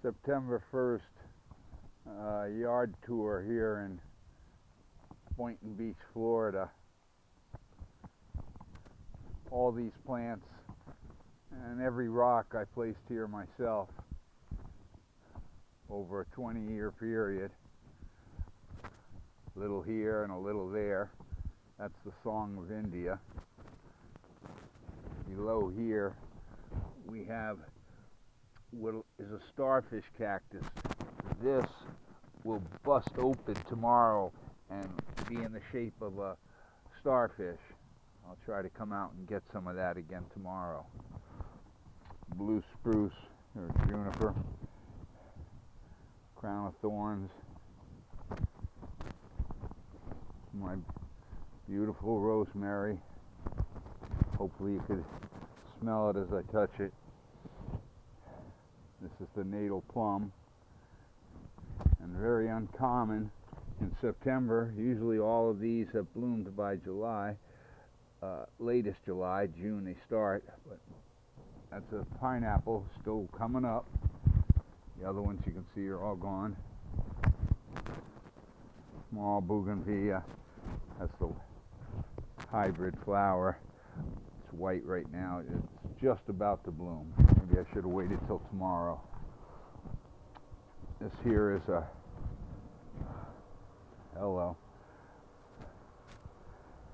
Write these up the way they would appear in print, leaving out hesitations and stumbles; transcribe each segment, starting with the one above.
September 1st yard tour here in Boynton Beach, Florida. All these plants and every rock I placed here myself over a 20-year period. A little here and a little there. That's the Song of India. Below here we have what is a Starfish Cactus. This will bust open tomorrow and be in the shape of a starfish. I'll try to come out and get some of that again tomorrow. Blue spruce or juniper, crown of thorns, my beautiful rosemary. Hopefully you could smell it as I touch it. This is the Natal Plum, and very uncommon in September. Usually all of these have bloomed by July, latest July, June they start, but that's a pineapple still coming up. The other ones you can see are all gone. Small bougainvillea, that's the hybrid flower. It's white right now. It's just about to bloom. Maybe I should have waited till tomorrow. This here is a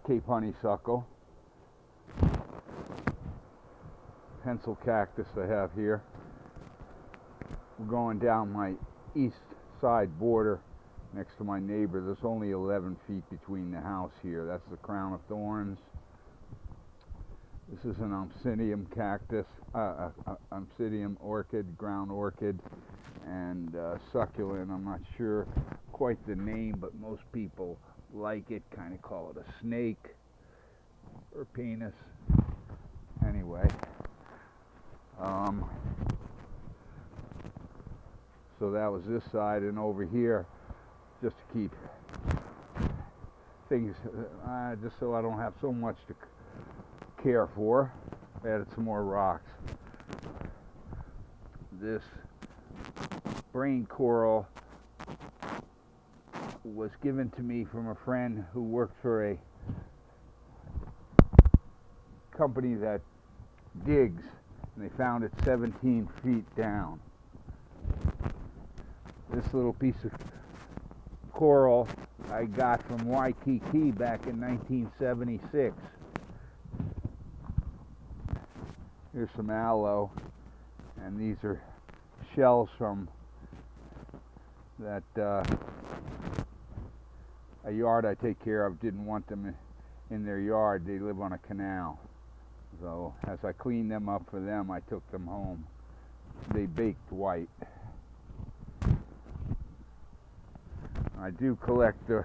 Cape honeysuckle. Pencil cactus I have here. We're going down my east side border next to my neighbor. There's only 11 feet between the house here. That's the crown of thorns. This is an Oncidium cactus, Oncidium orchid, ground orchid, and succulent. I'm not sure quite the name, but most people like it, kind of call it a snake or penis. Anyway, so that was this side, and over here, just to keep things, just so I don't have so much to care for, I added some more rocks. This brain coral was given to me from a friend who worked for a company that digs, and they found it 17 feet down. This little piece of coral I got from Waikiki back in 1976. Here's some aloe, and these are shells from that a yard I take care of didn't want them in their yard. They live on a canal. So as I cleaned them up for them, I took them home. They baked white. I do collect the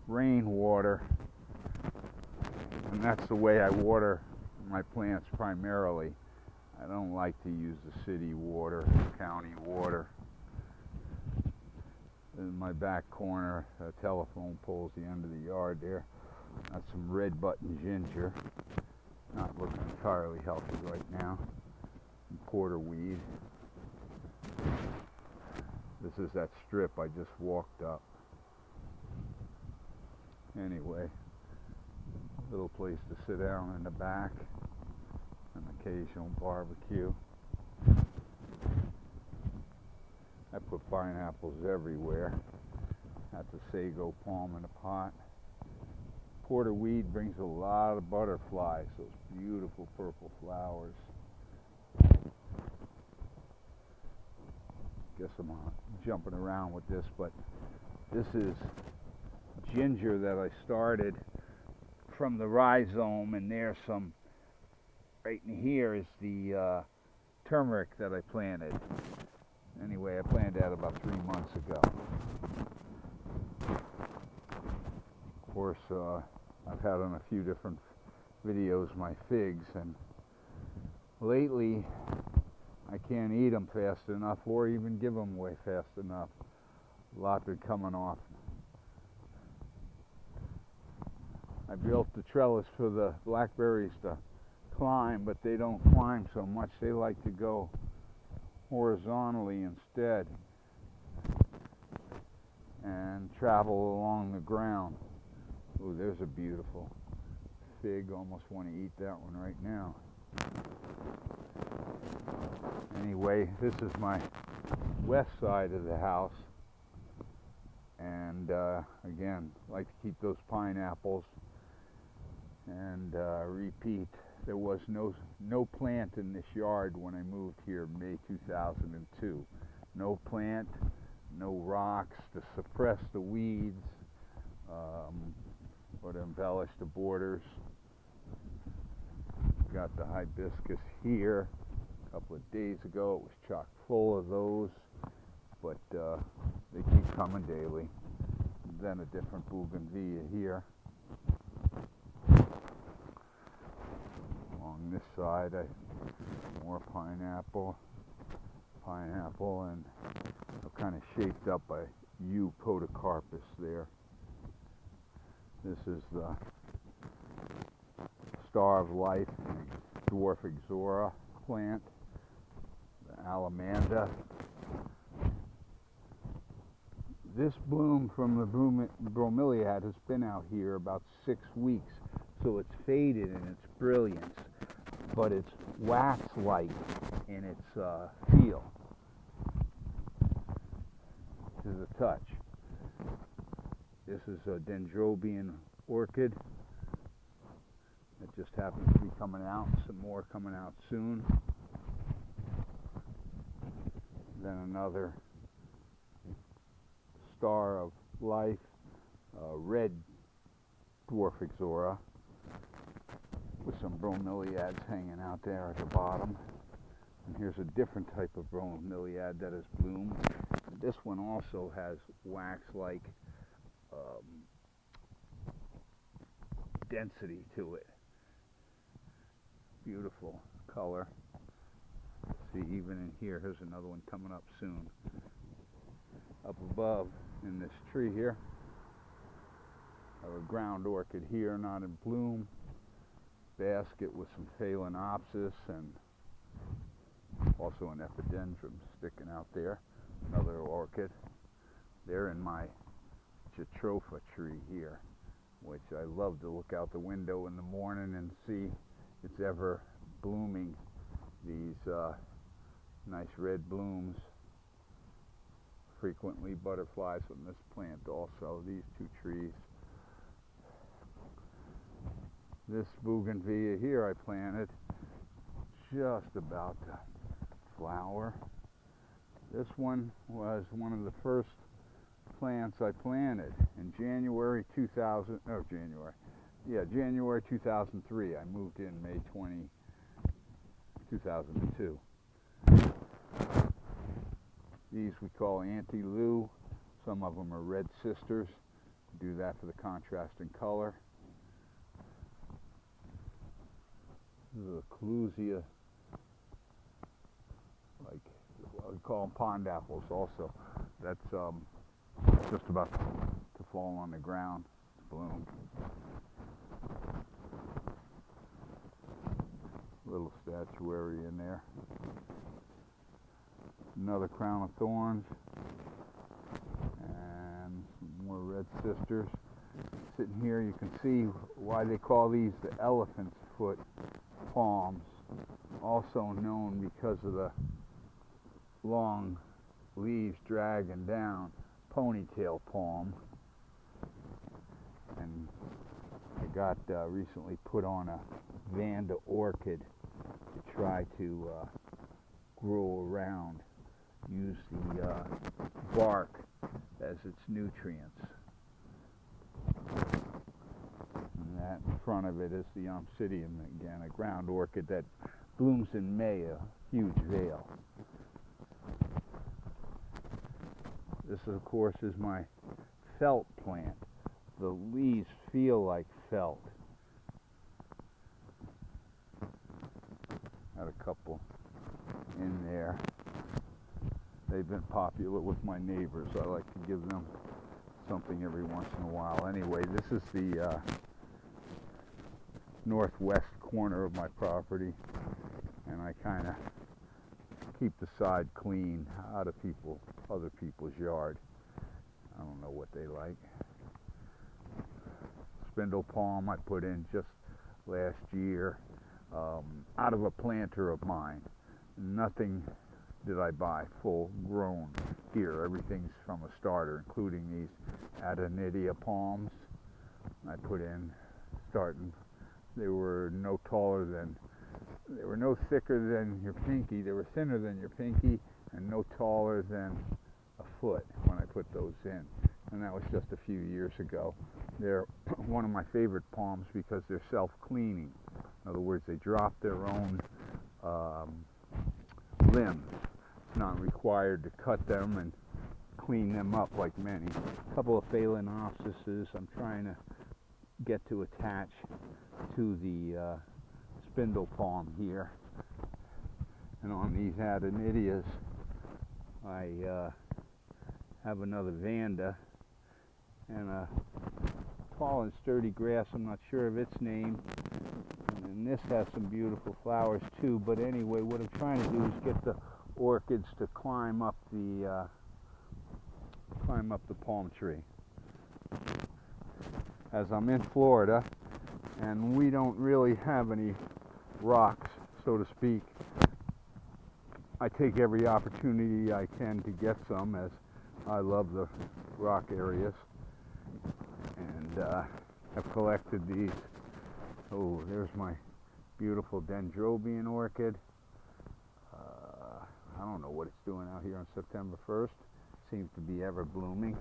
rainwater, and that's the way I water my plants primarily. I don't like to use the city water, county water. In my back corner, a telephone pole's the end of the yard there. That's some red button ginger. Not looking entirely healthy right now. And porterweed. This is that strip I just walked up. Anyway, little place to sit down in the back. An occasional barbecue. I put pineapples everywhere. That's a sago palm in a pot. Porterweed brings a lot of butterflies, those beautiful purple flowers. Guess I'm jumping around with this, but this is ginger that I started from the rhizome, and there's some, right in here is the turmeric that I planted. Anyway, I planted that about 3 months ago. Of course, I've had on a few different videos my figs, and lately I can't eat them fast enough or even give them away fast enough. A lot been coming off. I built the trellis for the blackberries to climb, but they don't climb so much. They like to go horizontally instead and travel along the ground. Ooh, there's a beautiful fig. Almost want to eat that one right now. Anyway, this is my west side of the house, and again, like to keep those pineapples. And repeat, there was no plant in this yard when I moved here May 2002. No plant, no rocks to suppress the weeds or to embellish the borders. Got the hibiscus here. A couple of days ago it was chock full of those, but they keep coming daily. Then a different bougainvillea here. Along this side, more pineapple, and kind of shaped up by U. podocarpus there. This is the Star of Life dwarf ixora plant, the alamanda. This bloom from the bromeliad has been out here about 6 weeks, so it's faded in its brilliance, but it's wax-like in its feel to the touch. This is a Dendrobian Orchid that just happens to be coming out. Some more coming out soon. Then another Star of Life, red dwarf ixora with some bromeliads hanging out there at the bottom. And here's a different type of bromeliad that has bloomed. This one also has wax-like density to it. Beautiful color. See, even in here, here's another one coming up soon. Up above in this tree here, I have a ground orchid here, not in bloom. Basket with some phalaenopsis and also an epidendrum sticking out there. Another orchid. They're in my jatropha tree here, which I love to look out the window in the morning and see it's ever blooming these nice red blooms. Frequently butterflies from this plant also, these two trees. This bougainvillea here I planted, just about to flower. This one was one of the first plants I planted in January 2003. I moved in May 20, 2002. These we call anti-lou. Some of them are red sisters. Do that for the contrast in color. This is a Clusia, like we call them pond apples also. That's just about to fall on the ground, bloom. Little statuary in there. Another crown of thorns and some more red sisters. Sitting here, you can see why they call these the elephant's foot palms, also known because of the long leaves dragging down, ponytail palm. And I got recently put on a Vanda orchid to try to grow around. Use the bark as its nutrients. And that in front of it is the Oncidium again, a ground orchid that blooms in May, a huge veil. This, of course, is my felt plant. The leaves feel like felt. Got a couple in there. They've been popular with my neighbors. I like to give them something every once in a while. Anyway, this is the northwest corner of my property, and I kind of keep the side clean out of other people's yard. I don't know what they like. Spindle palm I put in just last year, out of a planter of mine. Nothing did I buy full grown here. Everything's from a starter, including these Adenidia Palms I put in starting. They were no thicker than your pinky. They were thinner than your pinky and no taller than a foot when I put those in. And that was just a few years ago. They're one of my favorite palms because they're self-cleaning. In other words, they drop their own limbs. It's not required to cut them and clean them up like many. A couple of phalaenopsises I'm trying to get to attach to the spindle palm here. And on these Adenidias, I have another vanda and a tall and sturdy grass. I'm not sure of its name. And this has some beautiful flowers too. But anyway, what I'm trying to do is get the orchids to climb up the palm tree. As I'm in Florida, and we don't really have any rocks, so to speak, I take every opportunity I can to get some, as I love the rock areas. And I've collected these. Oh, there's my beautiful Dendrobian Orchid. I don't know what it's doing out here on September 1st. Seems to be ever blooming.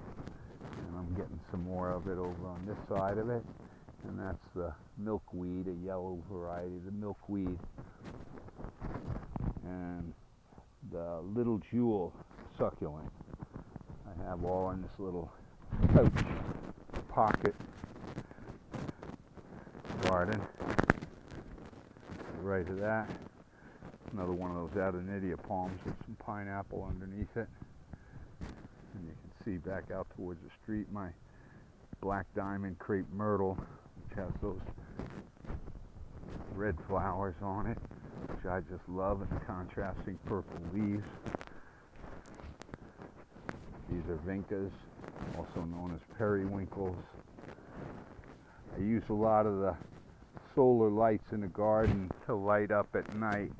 And I'm getting some more of it over on this side of it. And that's the milkweed, a yellow variety, the milkweed. And the little jewel succulent. I have all in this little pouch pocket garden. Right to that. Another one of those Adenidia palms with some pineapple underneath it. And you can see back out towards the street my black diamond crepe myrtle, which has those red flowers on it, which I just love, and the contrasting purple leaves. These are Vincas, also known as periwinkles. I use a lot of the solar lights in the garden to light up at night,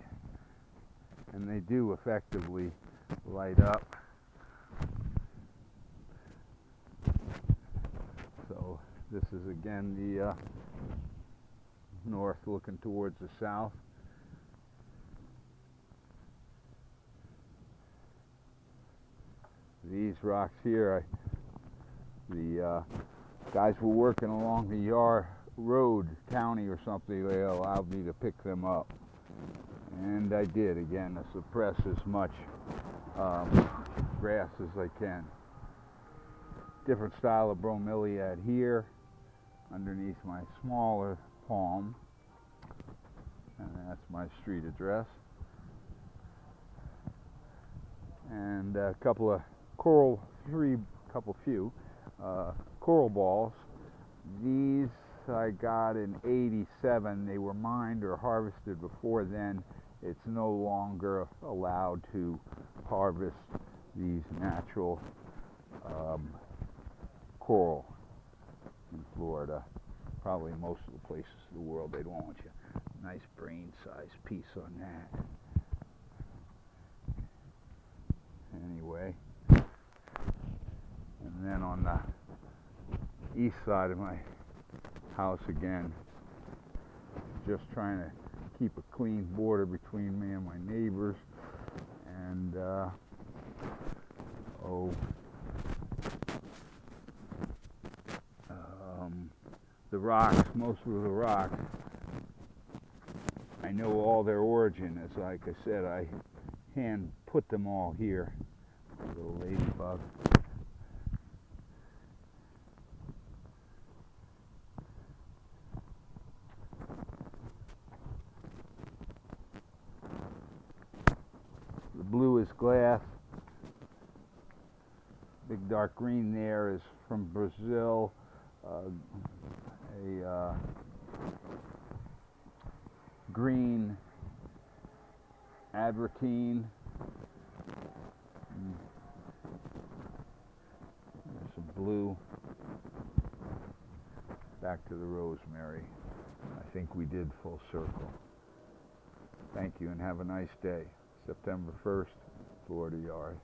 and they do effectively light up. So this is again the north looking towards the south. These rocks here, the guys were working along the road, county or something. They allowed me to pick them up, and I did, again, to suppress as much grass as I can. Different style of bromeliad here underneath my smaller palm, and that's my street address. And a couple of coral balls. These I got in '87. They were mined or harvested before then. It's no longer allowed to harvest these natural coral in Florida. Probably most of the places in the world, they don't want you. Nice brain-sized piece on that. Anyway, and then on the east side of my house again, just trying to keep a clean border between me and my neighbors. And the rocks, most of the rocks, I know all their origin. As like I said, I hand put them all here. Little ladybug. The blue is glass. Big dark green there is from Brazil. A green advertine, blue, back to the rosemary. I think we did full circle. Thank you and have a nice day. September 1st, Florida Yard.